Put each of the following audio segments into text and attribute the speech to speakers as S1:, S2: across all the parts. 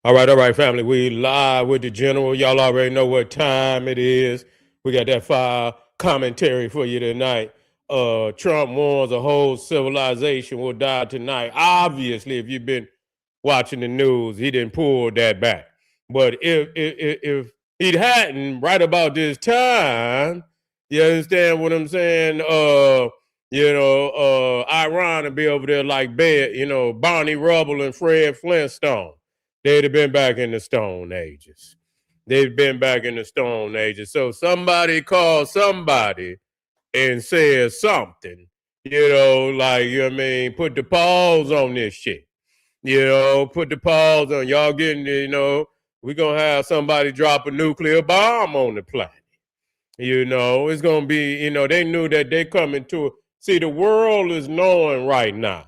S1: All right, family. We live with the general. Y'all already know what time it is. We got that fire commentary for you tonight. Trump warns a whole civilization will die tonight. Obviously, if you've been watching the news, he didn't pull that back. But if he hadn't, right about this time, you understand what I'm saying? Iran would be over there like Barney Rubble and Fred Flintstone. They'd have been back in the Stone Ages. They've been back in the Stone Ages. So somebody called somebody and said something, put the pause on this shit. Put the pause on. Y'all getting, we're going to have somebody drop a nuclear bomb on the planet. It's going to be, they knew that they coming to, see, the world is knowing right now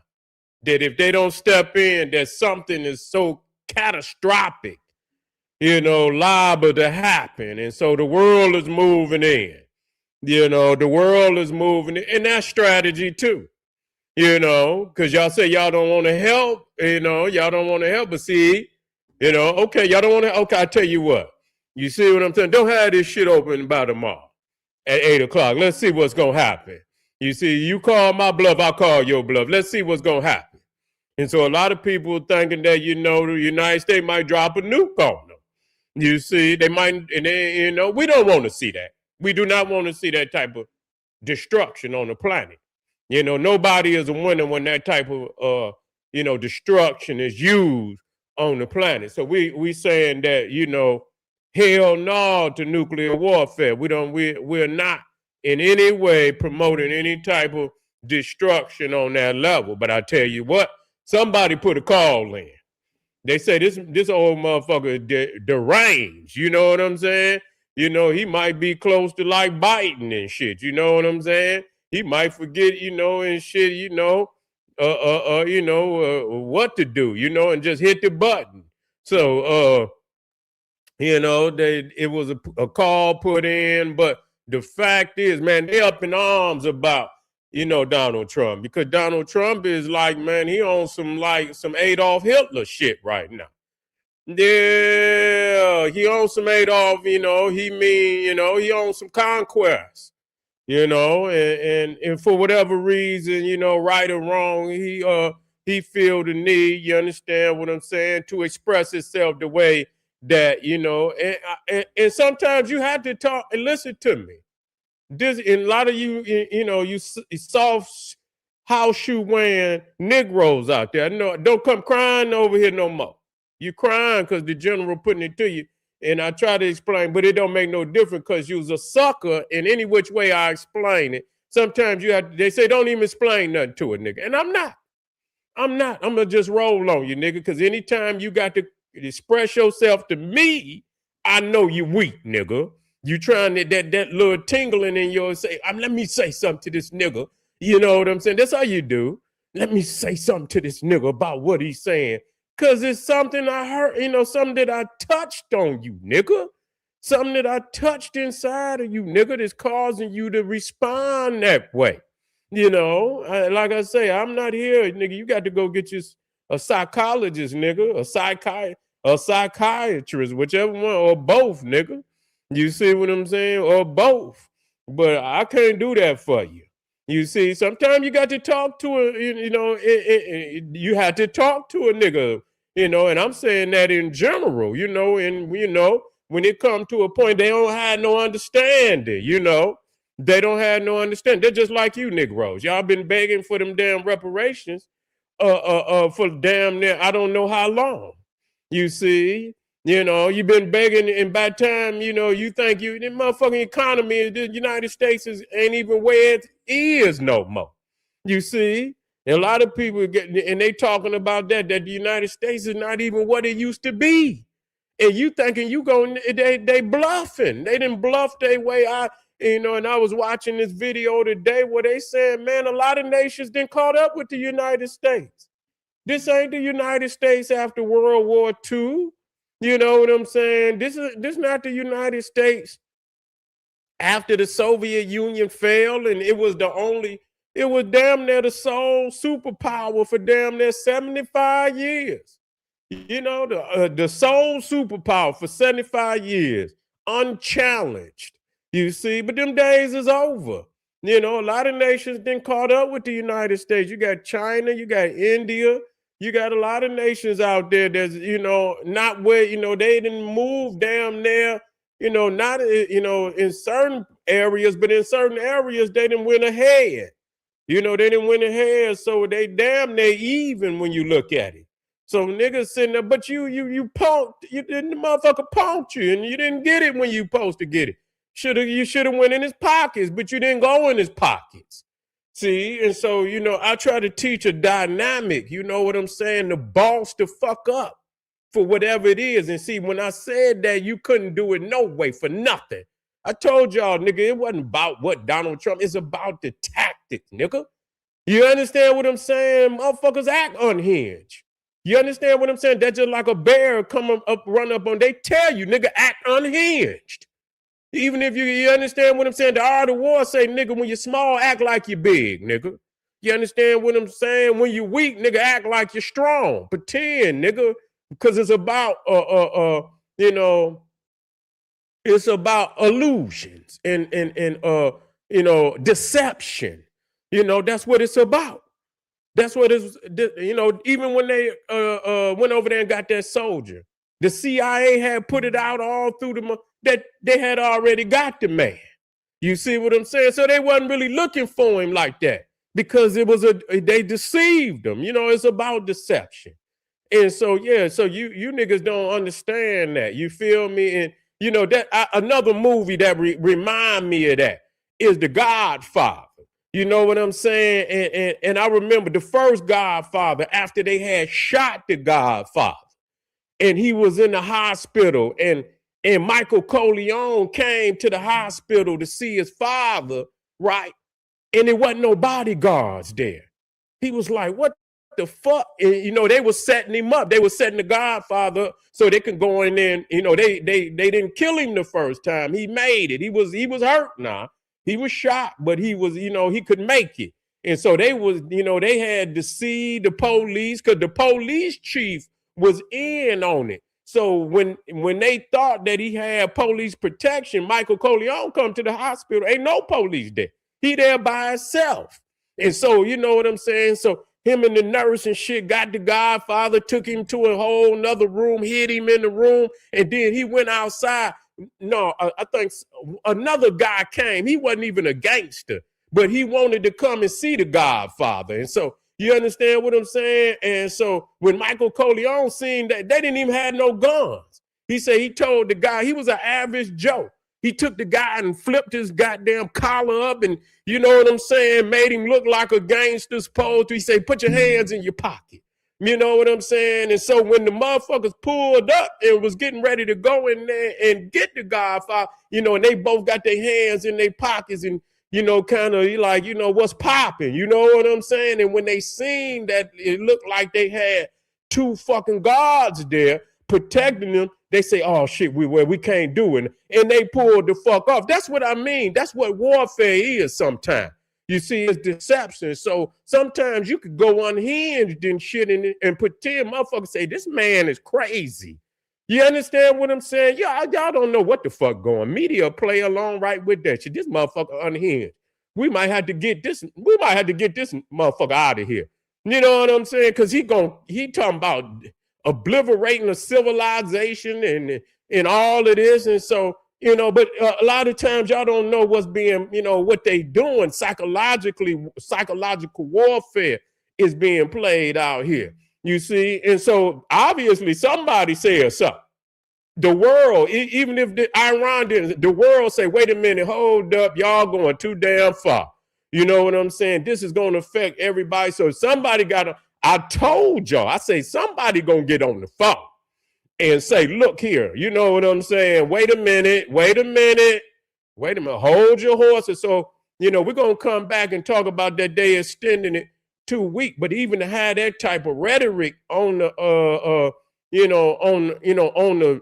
S1: that if they don't step in, that something is so catastrophic, liable to happen. And so the world is moving in. The world is moving in. And that's strategy too. Because y'all say y'all don't want to help, y'all don't want to help. But see, okay, y'all don't want to, okay, I tell you what. You see what I'm saying? Don't have this shit open by tomorrow at 8 o'clock. Let's see what's going to happen. You see, you call my bluff, I call your bluff. Let's see what's going to happen. And so a lot of people thinking that, the United States might drop a nuke on them. You see, they might, and they, we don't want to see that. We do not want to see that type of destruction on the planet. Nobody is a winner when that type of, destruction is used on the planet. So we saying that, hell no to nuclear warfare. We're not in any way promoting any type of destruction on that level. But I tell you what, somebody put a call in. They say this old motherfucker deranged. You know what I'm saying? He might be close to like biting and shit. You know what I'm saying? He might forget, and shit, what to do, and just hit the button. So, it was a call put in, but the fact is, man, they up in arms about, Donald Trump, because Donald Trump is like, man, he on some Adolf Hitler shit right now. Yeah, he on some Adolf, he on some conquest, and for whatever reason, right or wrong, he feel the need, you understand what I'm saying, to express himself the way that, and sometimes you have to talk and listen to me. This, and a lot of you soft house shoe wearing Negroes out there, no, don't come crying over here no more. You crying because the general putting it to you. And I try to explain, but it don't make no difference because you was a sucker in any which way I explain it. Sometimes they say, don't even explain nothing to a nigga. And I'm not. I'm going to just roll on you, nigga, because anytime you got to express yourself to me, I know you weak, nigga. You trying to, that little tingling in your say, let me say something to this nigga. You know what I'm saying? That's how you do. Let me say something to this nigga about what he's saying. Because it's something I heard, something that I touched on you, nigga. Something that I touched inside of you, nigga, that's causing you to respond that way. Like I say, I'm not here, nigga. You got to go get you a psychologist, nigga, a psychiatrist, whichever one, or both, nigga. You see what I'm saying? Or both. But I can't do that for you. You see, sometimes you got to talk to you have to talk to a nigga, and I'm saying that in general, and, when it comes to a point, they don't have no understanding, They don't have no understanding. They're just like you, Negroes. Y'all been begging for them damn reparations for damn near I don't know how long. You see, you've been begging, and by the time, you think the motherfucking economy of the United States ain't even where it is no more. You see, and a lot of people and they talking about that the United States is not even what it used to be. And you thinking they bluffing. They didn't bluff their way out. And I was watching this video today where they said, man, a lot of nations didn't caught up with the United States. This ain't the United States after World War II. You know what I'm saying? This not the United States after the Soviet Union fell, and it was damn near the sole superpower for damn near 75 years. You know, the sole superpower for 75 years, unchallenged. You see, but them days is over. You know, a lot of nations been caught up with the United States. You got China, you got India, you got a lot of nations out there that's, you know, not where, you know, they didn't move damn near, you know, not, you know, in certain areas, but in certain areas, they didn't win ahead. You know, they didn't win ahead, so they damn near even when you look at it. So niggas sitting there, but you punked, you didn't the motherfucker punked you, and you didn't get it when you supposed to get it. You should have went in his pockets, but you didn't go in his pockets. See, and so you know, I try to teach a dynamic. You know what I'm saying? The boss to fuck up for whatever it is. And see, when I said that, you couldn't do it no way for nothing. I told y'all, nigga, it wasn't about what Donald Trump. It's about the tactics, nigga. You understand what I'm saying? Motherfuckers act unhinged. You understand what I'm saying? That's just like a bear come up, run up on. They tell you, nigga, act unhinged. Even if you understand what I'm saying, the art of war say, nigga, when you're small, act like you're big, nigga. You understand what I'm saying? When you're weak, nigga, act like you're strong. Pretend, nigga, because it's about, you know, it's about illusions and you know, deception. You know, that's what it's about. That's what it's, you know, even when they went over there and got that soldier, the CIA had put it out all through that they had already got the man. You see what I'm saying? So they wasn't really looking for him like that because it was they deceived them. You know, it's about deception. And so, yeah, so you niggas don't understand that. You feel me? And, you know, that another movie that remind me of that is The Godfather. You know what I'm saying? And I remember the first Godfather after they had shot the Godfather and he was in the hospital and Michael Corleone came to the hospital to see his father, right? And there wasn't no bodyguards there. He was like, what the fuck? And, you know, they were setting him up. They were setting the Godfather up so they could go in there and, you know, they didn't kill him the first time. He made it. He was hurt now. He was shot, but he was, you know, he could make it. And so they was, you know, they had to see the police because the police chief was in on it. So when they thought that he had police protection, Michael Corleone come to the hospital. Ain't no police there. He there by himself. And so, you know what I'm saying? So him and the nurse and shit got the Godfather, took him to a whole nother room, hid him in the room, and then he went outside. No, I think another guy came. He wasn't even a gangster, but he wanted to come and see the Godfather. And so you understand what I'm saying? And so when Michael Corleone seen that, they didn't even have no guns. He said he told the guy, he was an average Joe. He took the guy and flipped his goddamn collar up and, you know what I'm saying, made him look like a gangster's supposed to. He said, put your hands in your pocket. You know what I'm saying? And so when the motherfuckers pulled up and was getting ready to go in there and get the Godfather, you know, and they both got their hands in their pockets and, you know, kind of like, you know, what's popping? You know what I'm saying? And when they seen that it looked like they had two fucking guards there protecting them, they say, oh shit, we can't do it. And they pulled the fuck off. That's what I mean. That's what warfare is sometimes. You see, it's deception. So sometimes you could go unhinged and shit and pretend motherfuckers say, this man is crazy. You understand what I'm saying? Y'all don't know what the fuck going. Media play along right with that shit. This motherfucker unhinged. We might have to get this motherfucker out of here. You know what I'm saying? Because he talking about obliterating a civilization and all of this. And so, you know, but a lot of times y'all don't know what's being, you know, what they doing psychological warfare is being played out here. You see? And so obviously somebody says something. The world, even if Iran didn't, the world say, wait a minute, hold up, y'all going too damn far. You know what I'm saying? This is going to affect everybody. So somebody I told y'all, I say somebody going to get on the phone and say, look here, you know what I'm saying? Wait a minute, hold your horses. So, you know, we're going to come back and talk about that they extending it 2 weeks, but even to have that type of rhetoric on the,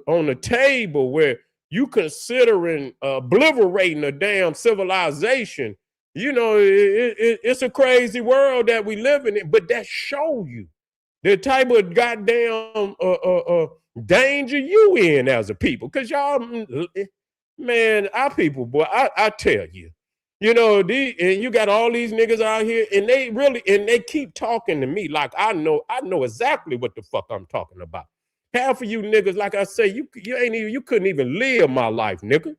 S1: on the table where you considering obliterating a damn civilization, you know, it's a crazy world that we live in, but that show you the type of goddamn danger you in as a people. Cause y'all, man, our people, boy, I tell you, you know, and you got all these niggas out here, and they keep talking to me like I know exactly what the fuck I'm talking about. Half of you niggas, like I say, you couldn't even live my life, nigga.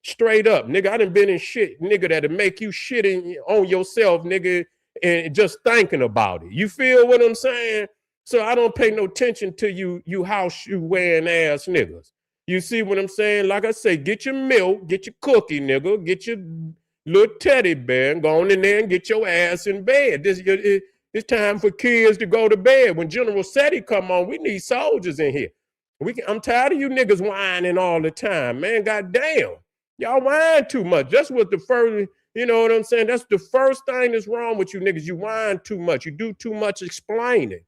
S1: Straight up, nigga. I done been in shit, nigga, that'll make you shit on yourself, nigga, and just thinking about it. You feel what I'm saying? So I don't pay no attention to you house shoe wearing ass niggas. You see what I'm saying? Like I say, get your milk, get your cookie, nigga, get your little teddy bear, and go on in there and get your ass in bed. It's time for kids to go to bed. When General SETI come on, we need soldiers in here. I'm tired of you niggas whining all the time, man. Goddamn. Y'all whine too much. That's what the first, you know what I'm saying? That's the first thing that's wrong with you niggas. You whine too much. You do too much explaining.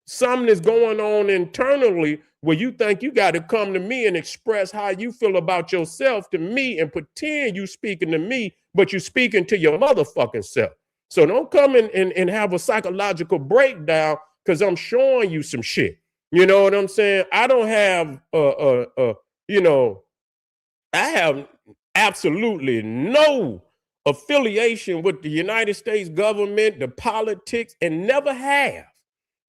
S1: Something is going on internally where you think you got to come to me and express how you feel about yourself to me and pretend you speaking to me, but you speaking to your motherfucking self. So don't come and have a psychological breakdown because I'm showing you some shit. You know what I'm saying? I don't have, you know, I have absolutely no affiliation with the United States government, the politics, and never have.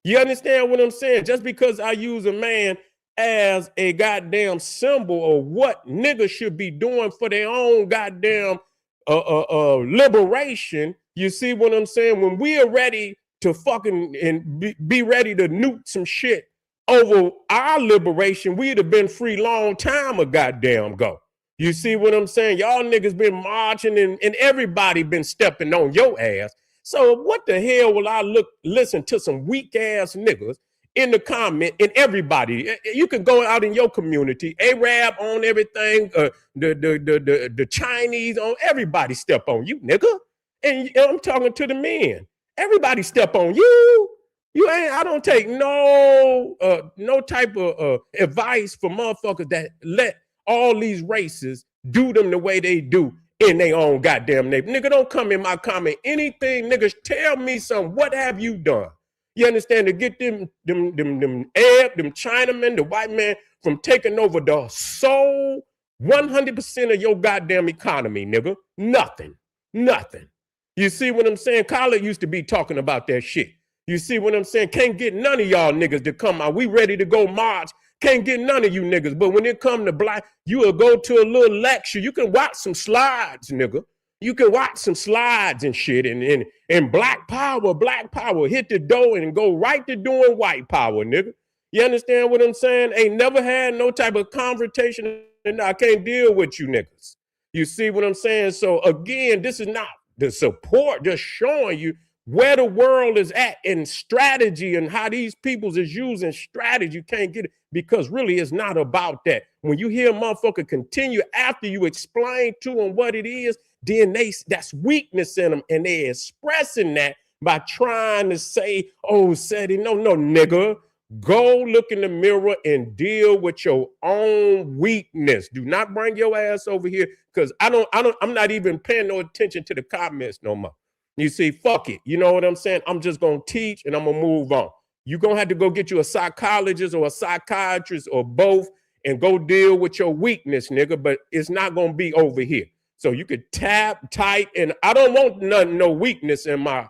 S1: You understand what I'm saying? Just because I use a man as a goddamn symbol of what niggas should be doing for their own goddamn liberation. You see what I'm saying? When we are ready to fucking and be ready to nuke some shit over our liberation, we'd have been free long time a goddamn go. You see what I'm saying? Y'all niggas been marching and everybody been stepping on your ass. So what the hell will I listen to some weak ass niggas in the comment and everybody? You can go out in your community, Arab on everything, the Chinese on everybody step on you, nigga. And I'm talking to the men. Everybody step on you. I don't take no type of advice for motherfuckers that let all these races do them the way they do in their own goddamn neighbor. Nigga, don't come in my comment. Anything, niggas, tell me something. What have you done? You understand? To get them Arab, them Chinamen, the white man from taking over the sole 100% of your goddamn economy, nigga. Nothing. You see what I'm saying? Khaled used to be talking about that shit. You see what I'm saying? Can't get none of y'all niggas to come out. We ready to go march. Can't get none of you niggas. But when it come to black, you will go to a little lecture. You can watch some slides, nigga. You can watch some slides and shit. And black power, hit the door and go right to doing white power, nigga. You understand what I'm saying? Ain't never had no type of confrontation, and I can't deal with you niggas. You see what I'm saying? So again, this is not the support, just showing you where the world is at in strategy and how these peoples is using strategy. You can't get it because really it's not about that. When you hear a motherfucker continue after you explain to them what it is, then that's weakness in them, and they're expressing that by trying to say, oh, SETI, no, nigga. Go look in the mirror and deal with your own weakness. Do not bring your ass over here because I'm not even paying no attention to the comments no more. You see, fuck it. You know what I'm saying? I'm just going to teach and I'm going to move on. You're going to have to go get you a psychologist or a psychiatrist or both and go deal with your weakness, nigga, but it's not going to be over here. So you could type, and I don't want no weakness in my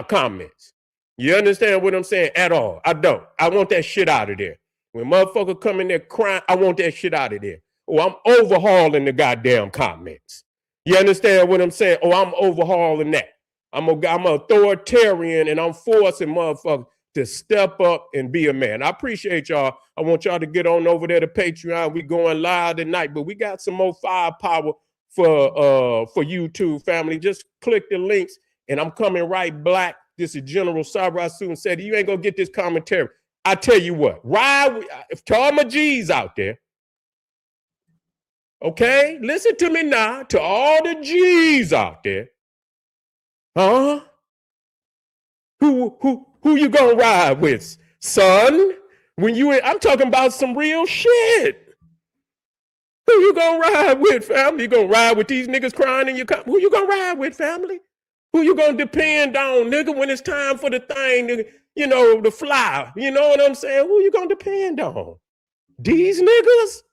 S1: comments. You understand what I'm saying? At all. I don't. I want that shit out of there. When motherfucker come in there crying, I want that shit out of there. Oh, I'm overhauling the goddamn comments. You understand what I'm saying? Oh, I'm overhauling that. I'm an authoritarian and I'm forcing motherfuckers to step up and be a man. I appreciate y'all. I want y'all to get on over there to Patreon. We going live tonight, but we got some more firepower for YouTube family. Just click the links and I'm coming right back. This is General Sabra soon said, you ain't gonna get this commentary. I tell you what, ride to all my G's out there. Okay, listen to me now, to all the G's out there. Huh? Who you gonna ride with, son? I'm talking about some real shit. Who you gonna ride with, family? You gonna ride with these niggas crying in your car? Who you gonna ride with, family? Who you gonna depend on, nigga, when it's time for the thing, nigga? you know, to fly. You know what I'm saying? Who you gonna depend on? These niggas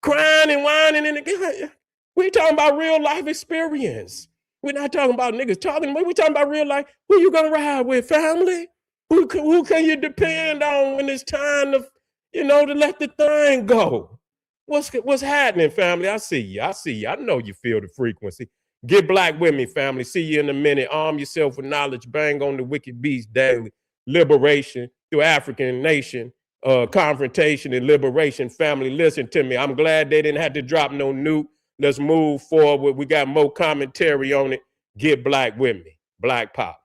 S1: crying and whining in the. We talking about real life experience. We're not talking about niggas talking. We're talking about real life. Who you gonna ride with, family? Who can you depend on when it's time to, you know, to let the thing go? What's happening, family? I see you. I see you. I know you feel the frequency. Get black with me, family. See you in a minute. Arm yourself with knowledge. Bang on the wicked beast daily. Liberation through African nation. Confrontation and liberation, family. Listen to me. I'm glad they didn't have to drop no nuke. Let's move forward. We got more commentary on it. Get black with me. Black Pop.